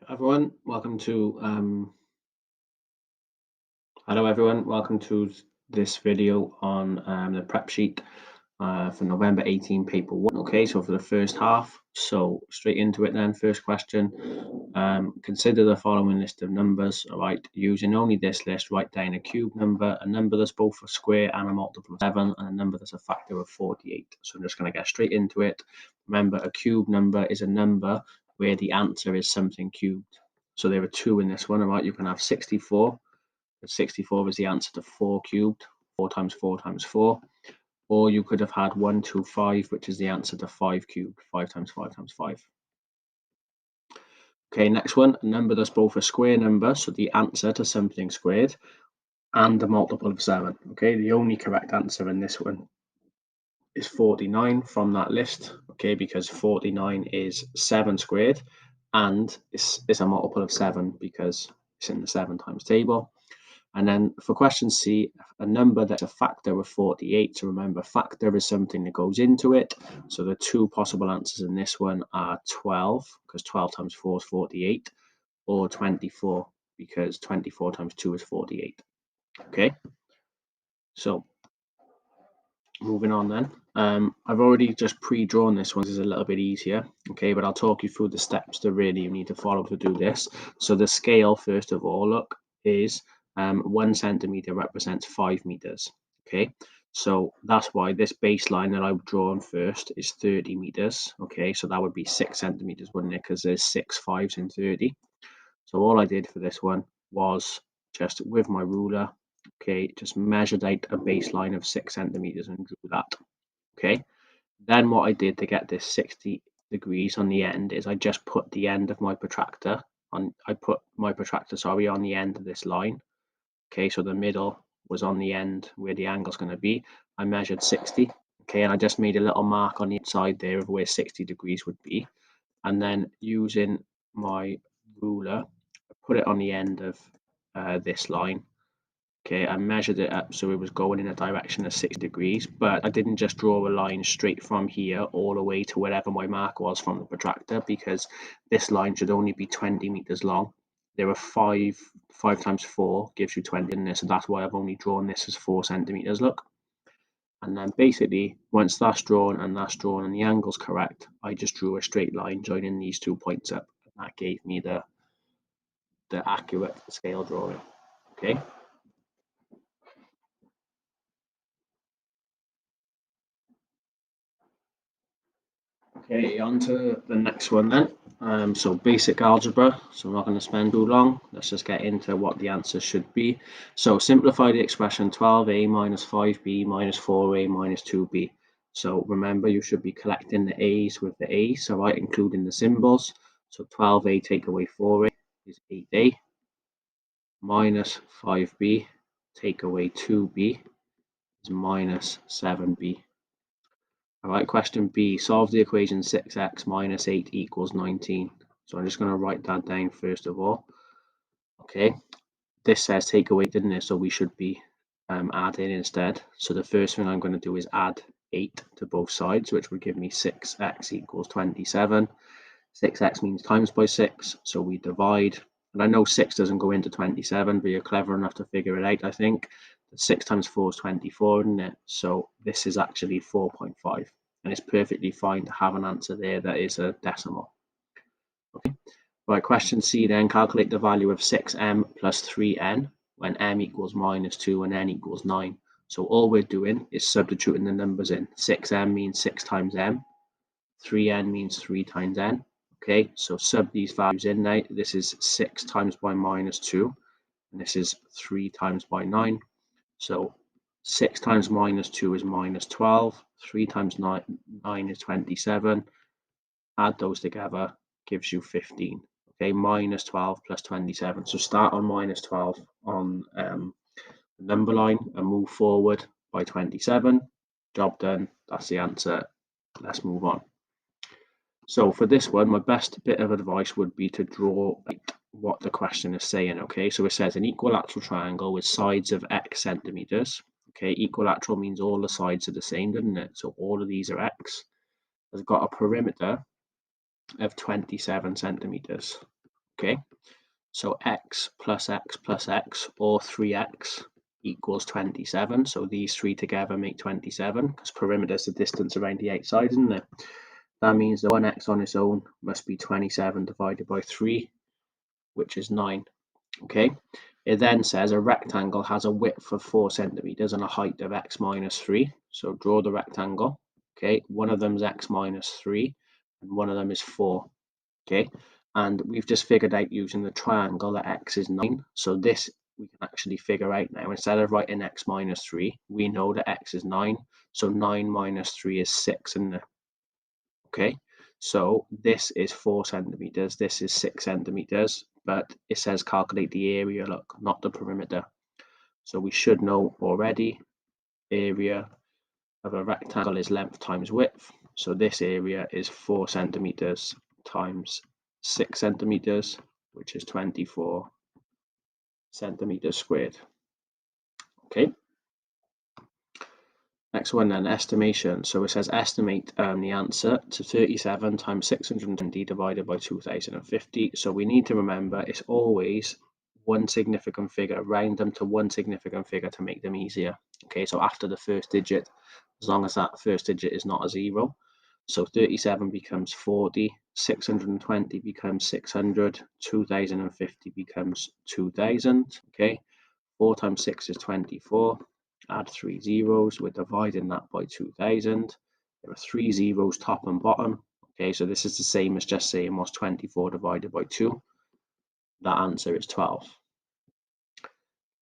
Everyone, welcome to hello everyone, welcome to this video on the prep sheet for November 18 paper 1. Okay, so for the first half, so straight into it then. First question, consider the following list of numbers. All right, using only this list, write down a cube number, a number that's both a square and a multiple of 7, and a number that's a factor of 48. So I'm just going to get straight into it. Remember, a cube number is a number where the answer is something cubed. So there are two in this one. All right, you can have 64. 64 is the answer to 4 cubed, 4 times 4 times 4. Or you could have had 125, which is the answer to 5 cubed, 5 times 5 times 5. Okay, next one, a number that's both a square number, so the answer to something squared, and a multiple of 7. Okay, the only correct answer in this one is 49 from that list, okay, because 49 is 7 squared, and it's a multiple of 7 because it's in the 7 times table. And then for question C, a number that's a factor of 48. So remember, factor is something that goes into it. So the two possible answers in this one are 12, because 12 times 4 is 48, or 24, because 24 times 2 is 48. Okay, so moving on then. I've already just pre-drawn this one. This is a little bit easier, okay, but I'll talk you through the steps that really you need to follow to do this. So the scale, first of all, look, is 1 centimeter represents 5 meters. Okay, so that's why this baseline that I've drawn first is 30 meters. Okay, so that would be 6 centimeters, wouldn't it? Because there's 6 5s in 30. So all I did for this one was just with my ruler, okay, just measured out a baseline of 6 centimeters and drew that. Okay, then what I did to get this 60 degrees on the end is I just put the end of my protractor on. I put my protractor, sorry, on the end of this line. Okay, so the middle was on the end where the angle's going to be. I measured 60. Okay, and I just made a little mark on the side there of where 60 degrees would be. And then using my ruler, I put it on the end of this line. Okay, I measured it up so it was going in a direction of 60 degrees, but I didn't just draw a line straight from here all the way to wherever my mark was from the protractor, because this line should only be 20 meters long. There are 5 times 4 gives you 20 in this, so that's why I've only drawn this as 4 centimeters, look. And then basically, once that's drawn and the angle's correct, I just drew a straight line joining these 2 points up, and that gave me the accurate scale drawing. Okay. Okay, on to the next one then. So basic algebra, so I'm not going to spend too long. Let's just get into what the answer should be. So simplify the expression 12a minus 5b minus 4a minus 2b. So remember, you should be collecting the a's with the a, so right, including the symbols. So 12a take away 4a is 8a, minus 5b take away 2b is minus 7b. All right, question B, solve the equation 6x minus 8 equals 19. So I'm just going to write that down first of all. Okay, this says take away, didn't it? So we should be adding instead. So the first thing I'm going to do is add 8 to both sides, which would give me 6x equals 27. 6x means times by 6, so we divide. And I know 6 doesn't go into 27, but you're clever enough to figure it out, I think. 6 times 4 is 24, isn't it? So this is actually 4.5. And it's perfectly fine to have an answer there that is a decimal. Okay. Right, question C then, calculate the value of 6m plus 3n when m equals minus 2 and n equals 9. So all we're doing is substituting the numbers in. 6m means 6 times m, 3n means 3 times n. Okay, so sub these values in now. This is 6 times by minus 2, and this is 3 times by 9. So 6 times minus 2 is minus 12. 3 times 9 is 27. Add those together, gives you 15. Okay, minus 12 plus 27. So start on minus 12 on the number line and move forward by 27. Job done. That's the answer. Let's move on. So for this one, my best bit of advice would be to draw what the question is saying. Okay, so it says an equilateral triangle with sides of x centimeters. Okay, equilateral means all the sides are the same, doesn't it? So all of these are x. Has got a perimeter of 27 centimeters. Okay, so x plus x plus x, or 3x, equals 27. So these three together make 27, because perimeter is the distance around the outside, isn't it? That means that 1x on its own must be 27 divided by 3, which is 9. Okay, it then says a rectangle has a width of 4 centimeters and a height of x minus 3. So draw the rectangle. Okay, one of them is x minus 3 and one of them is 4. Okay, and we've just figured out using the triangle that x is 9. So this we can actually figure out now. Instead of writing x minus 3, we know that x is 9. So 9 minus 3 is 6, isn't it? Okay, so this is 4 centimeters, this is 6 centimeters, but it says calculate the area, look, not the perimeter. So we should know already area of a rectangle is length times width. So this area is 4 centimeters times 6 centimeters, which is 24 centimeters squared. Okay. Next one then, estimation. So it says estimate the answer to 37 times 620 divided by 2050. So we need to remember it's always one significant figure, round them to one significant figure to make them easier. Okay, so after the first digit, as long as that first digit is not a 0. So 37 becomes 40, 620 becomes 600, 2050 becomes 2000. Okay, 4 times 6 is 24. Add 3 zeros, we're dividing that by 2000. There are 3 zeros top and bottom. Okay, so this is the same as just saying what's 24 divided by 2. That answer is 12.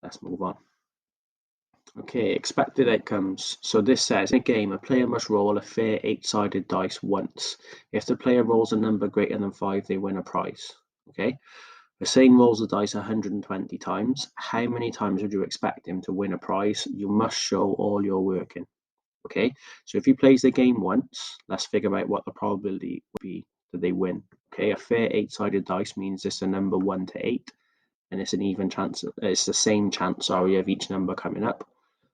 Let's move on. Okay, expected outcomes. So this says, in a game, a player must roll a fair 8-sided dice once. If the player rolls a number greater than 5, they win a prize. Okay, Hussein rolls the dice 120 times. How many times would you expect him to win a prize? You must show all your work in. Okay, so if he plays the game once, let's figure out what the probability would be that they win. Okay, a fair 8-sided dice means it's a number 1 to 8, and it's an even chance. It's the same chance, sorry, of each number coming up.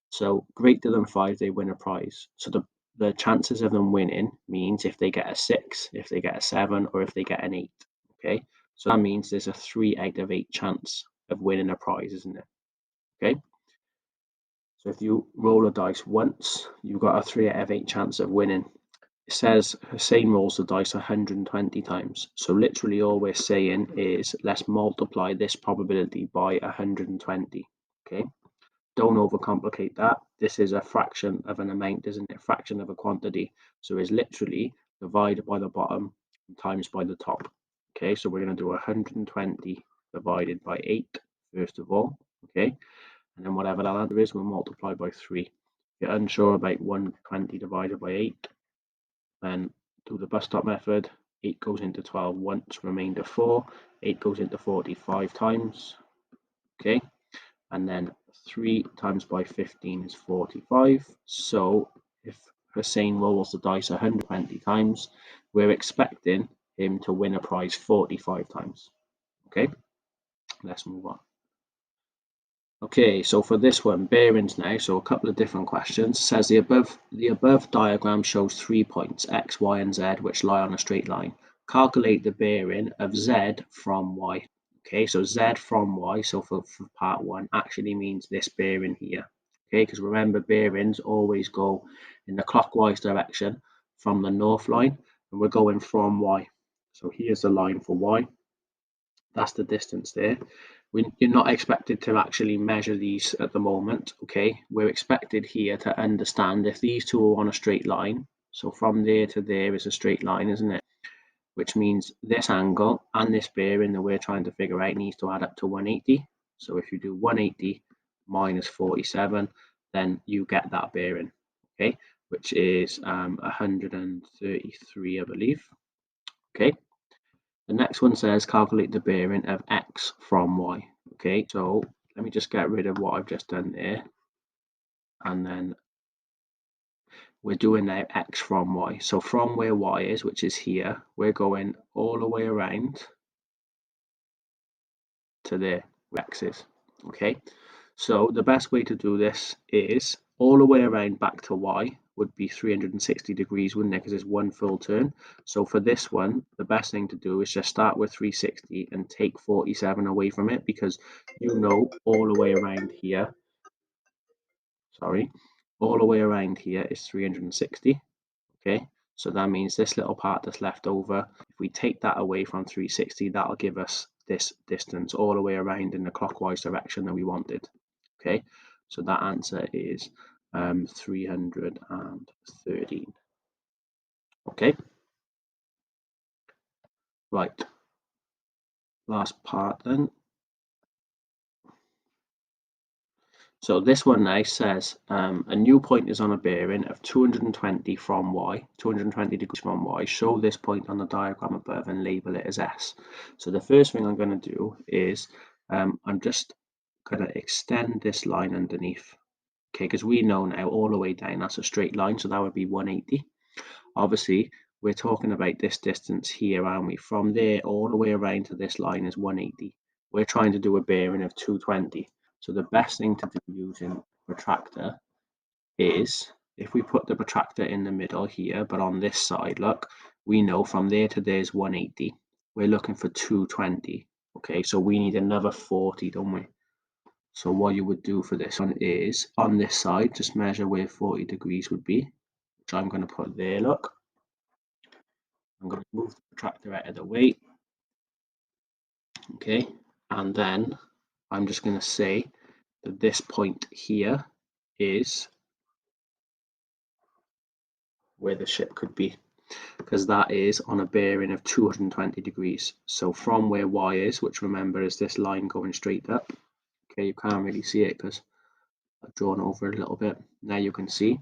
So greater than 5, they win a prize. So the chances of them winning means if they get a 6, if they get a 7, or if they get an 8. Okay, so that means there's a 3 out of 8 chance of winning a prize, isn't it? Okay. So if you roll a dice once, you've got a 3 out of 8 chance of winning. It says Hussein rolls the dice 120 times. So literally all we're saying is let's multiply this probability by 120. Okay. Don't overcomplicate that. This is a fraction of an amount, isn't it? A fraction of a quantity. So it's literally divided by the bottom times by the top. Okay, so we're going to do 120 divided by 8 first of all. Okay, and then whatever that answer is, we'll multiply by 3. If you're unsure about 120 divided by 8, then do the bus stop method. 8 goes into 12 once, remainder 4. 8 goes into 45 times. Okay, and then 3 times by 15 is 45. So if Hussein rolls the dice 120 times, we're expecting him to win a prize 45 times. Okay, let's move on. Okay, so for this one, bearings now, so a couple of different questions. It says the above diagram shows 3 points, x, y, and z, which lie on a straight line. Calculate the bearing of z from y. Okay, so z from y, so for part 1, actually means this bearing here. Okay, because remember, bearings always go in the clockwise direction from the north line, and we're going from y. So here's the line for y. That's the distance there. You're not expected to actually measure these at the moment, okay? We're expected here to understand if these two are on a straight line, so from there to there is a straight line, isn't it? Which means this angle and this bearing that we're trying to figure out needs to add up to 180. So if you do 180 minus 47, then you get that bearing, okay? Which is 133, I believe, okay? The next one says calculate the bearing of x from y. Okay, so let me just get rid of what I've just done there. And then we're doing now x from y. So from where y is, which is here, we're going all the way around to there, where x is. Okay, so the best way to do this is all the way around back to y would be 360 degrees, wouldn't it? Because it's one full turn. So for this one, the best thing to do is just start with 360 and take 47 away from it, because you know all the way around here, all the way around here is 360. Okay, so that means this little part that's left over, if we take that away from 360, that'll give us this distance all the way around in the clockwise direction that we wanted. Okay, so that answer is 313. Okay, right, last part then. So this one now says a new point is on a bearing of 220 from y, 220 degrees from y. Show this point on the diagram above and label it as S. So the first thing I'm going to do is I'm just going to extend this line underneath. Okay, because we know now all the way down that's a straight line, so that would be 180. Obviously, we're talking about this distance here, aren't we? From there all the way around to this line is 180. We're trying to do a bearing of 220. So the best thing to do using protractor is, if we put the protractor in the middle here, but on this side, look, we know from there to there is 180. We're looking for 220. Okay, so we need another 40, don't we? So what you would do for this one is, on this side, just measure where 40 degrees would be, which I'm going to put there, look. I'm going to move the protractor out of the way. Okay, and then I'm just going to say that this point here is where the ship could be, because that is on a bearing of 220 degrees. So from where y is, which remember is this line going straight up. Okay, you can't really see it because I've drawn over a little bit. Now you can see.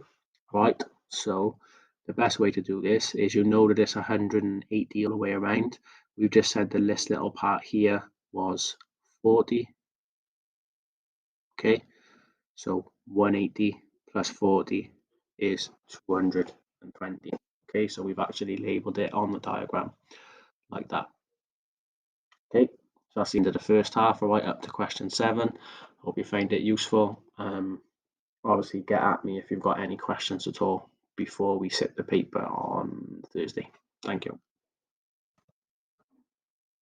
Right, so the best way to do this is, you know that it's 180 all the way around. We've just said that this little part here was 40. Okay, so 180 plus 40 is 220. Okay, so we've actually labeled it on the diagram like that. Okay, so that's the end of the first half, right up to question 7. Hope you find it useful. Obviously get at me if you've got any questions at all before we sit the paper on Thursday. Thank you.